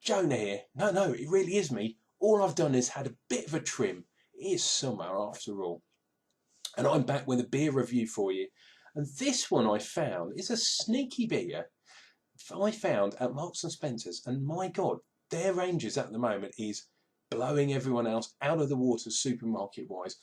Jonah here. No, it really is me. All I've done is had a bit of a trim. It is summer after all. And I'm back with a beer review for you. And this one I found is a sneaky beer I found at Marks and Spencer's. And my God, their ranges at the moment is blowing everyone else out of the water supermarket wise.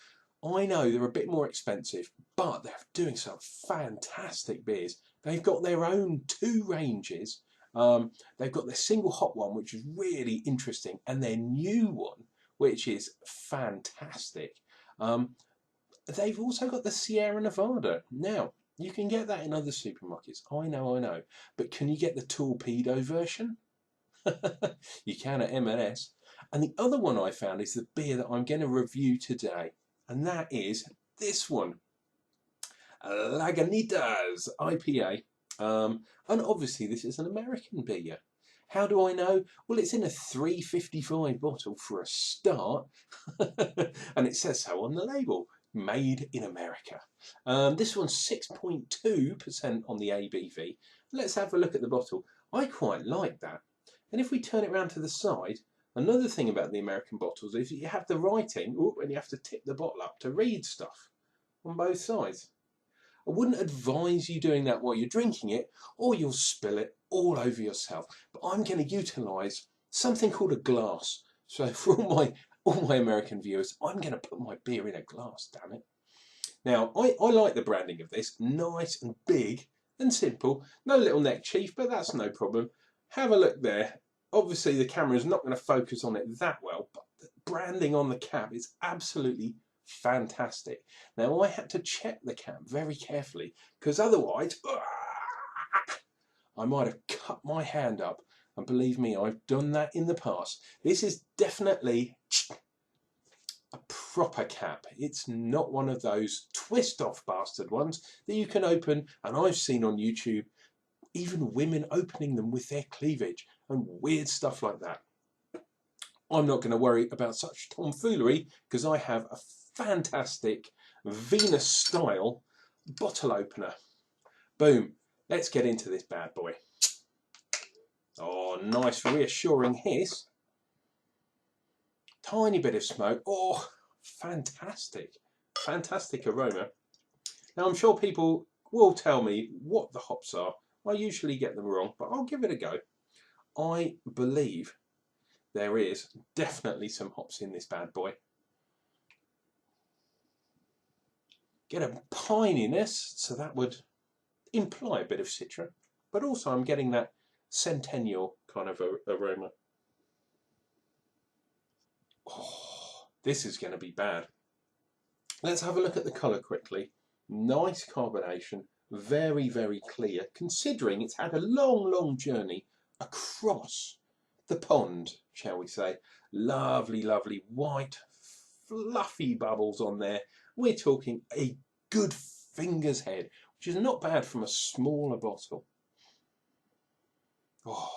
I know they're a bit more expensive, but they're doing some fantastic beers. They've got their own two ranges. They've got their single hop one, which is really interesting, and their new one, which is fantastic. They've also got the Sierra Nevada. Now, you can get that in other supermarkets. I know. But can you get the torpedo version? You can at M&S. And the other one I found is the beer that I'm going to review today. And that is this one. Lagunitas IPA. And obviously this is an American beer. How do I know? Well, it's in a 355 bottle for a start. And it says so on the label. Made in America. This one's 6.2% on the ABV. Let's have a look at the bottle. I quite like that. And if we turn it around to the side, another thing about the American bottles is you have the writing, and you have to tip the bottle up to read stuff on both sides. I wouldn't advise you doing that while you're drinking it, or you'll spill it all over yourself. But I'm going to utilise something called a glass. So for all my American viewers, I'm going to put my beer in a glass, damn it. Now, I like the branding of this. Nice and big and simple. No little neck chief, but that's no problem. Have a look there. Obviously, the camera is not going to focus on it that well, but the branding on the cap is absolutely fantastic. Now, I had to check the cap very carefully, because otherwise, I might have cut my hand up. And believe me, I've done that in the past. This is definitely a proper cap. It's not one of those twist-off bastard ones that you can open, and I've seen on YouTube, even women opening them with their cleavage and weird stuff like that. I'm not going to worry about such tomfoolery because I have a fantastic Venus-style bottle opener. Boom. Let's get into this bad boy. Oh, nice reassuring hiss. Tiny bit of smoke. Oh, fantastic. Fantastic aroma. Now, I'm sure people will tell me what the hops are. I usually get them wrong, but I'll give it a go. I believe there is definitely some hops in this bad boy. Get a pininess, so that would imply a bit of citra, but also I'm getting that centennial kind of aroma. Oh, this is going to be bad. Let's have a look at the colour quickly. Nice carbonation, very, very clear, considering it's had a long journey across the pond, shall we say. Lovely white, fluffy bubbles on there. We're talking a good finger's head, which is not bad from a smaller bottle. Oh,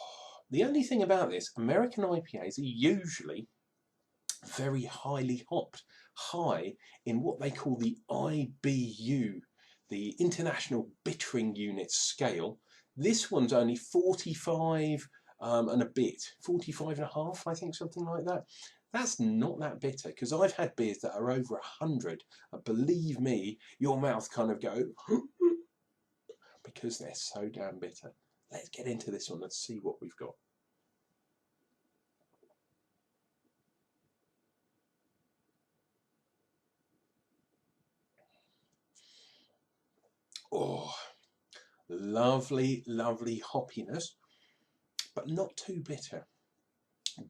the only thing about this, American IPAs are usually very highly hopped, high in what they call the IBU, the International Bittering Unit scale. This one's only 45 and a bit, 45 and a half, I think, something like that. That's not that bitter, because I've had beers that are over 100, and believe me, your mouth kind of go because they're so damn bitter. Let's get into this one and see what we've got. Oh, lovely hoppiness, but not too bitter.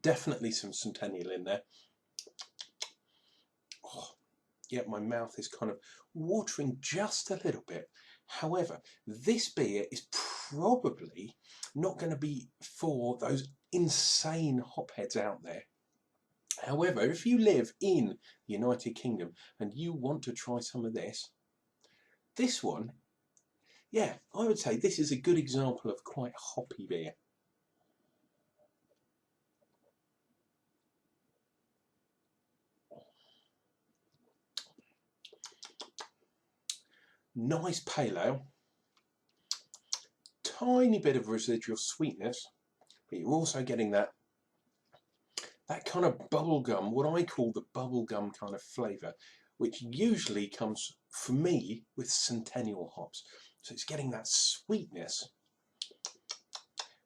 Definitely some centennial in there. Oh, yeah, my mouth is kind of watering just a little bit. However, this beer is probably not going to be for those insane hopheads out there. However, if you live in the United Kingdom and you want to try some of this one, yeah, I would say this is a good example of quite hoppy beer. Nice pale ale. Tiny bit of residual sweetness, but you're also getting that that kind of bubblegum, what I call the bubblegum kind of flavour, which usually comes, for me, with Centennial hops. So it's getting that sweetness,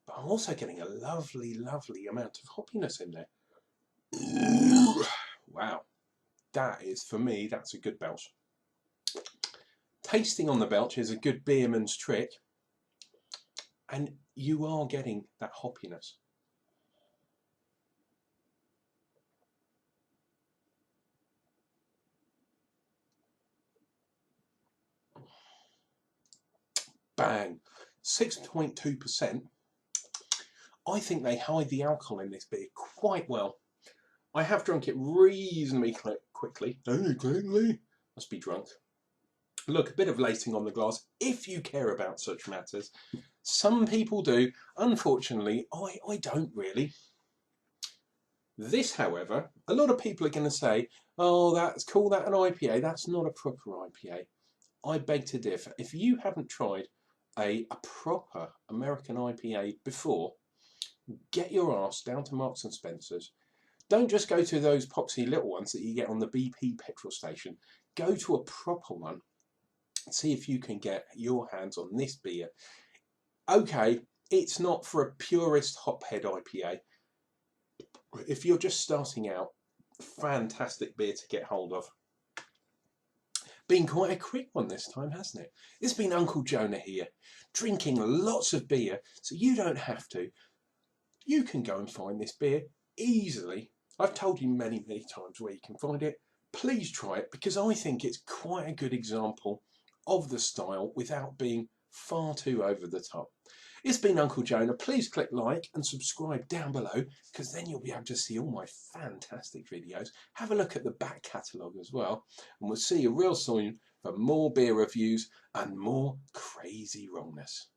but I'm also getting a lovely, lovely amount of hoppiness in there. Wow, that is, for me, that's a good belch. Tasting on the belch is a good beerman's trick, and you are getting that hoppiness. Bang, 6.2%. I think they hide the alcohol in this beer quite well. I have drunk it reasonably quickly. Must be drunk. Look, a bit of lacing on the glass, if you care about such matters. Some people do. Unfortunately, I don't really. This, however, a lot of people are going to say, oh, that's call that an IPA. That's not a proper IPA. I beg to differ. If you haven't tried a proper American IPA before, get your ass down to Marks and Spencer's. Don't just go to those poxy little ones that you get on the BP petrol station. Go to a proper one and see if you can get your hands on this beer. Okay, it's not for a purist hophead IPA. If you're just starting out, fantastic beer to get hold of. Been quite a quick one this time, hasn't it? It's been Uncle Jonah here, drinking lots of beer, so you don't have to. You can go and find this beer easily. I've told you many, many times where you can find it. Please try it, because I think it's quite a good example of the style without being far too over the top. It's been Uncle Jonah. Please click like and subscribe down below, because then you'll be able to see all my fantastic videos. Have a look at the back catalogue as well, and we'll see you real soon for more beer reviews and more crazy wrongness.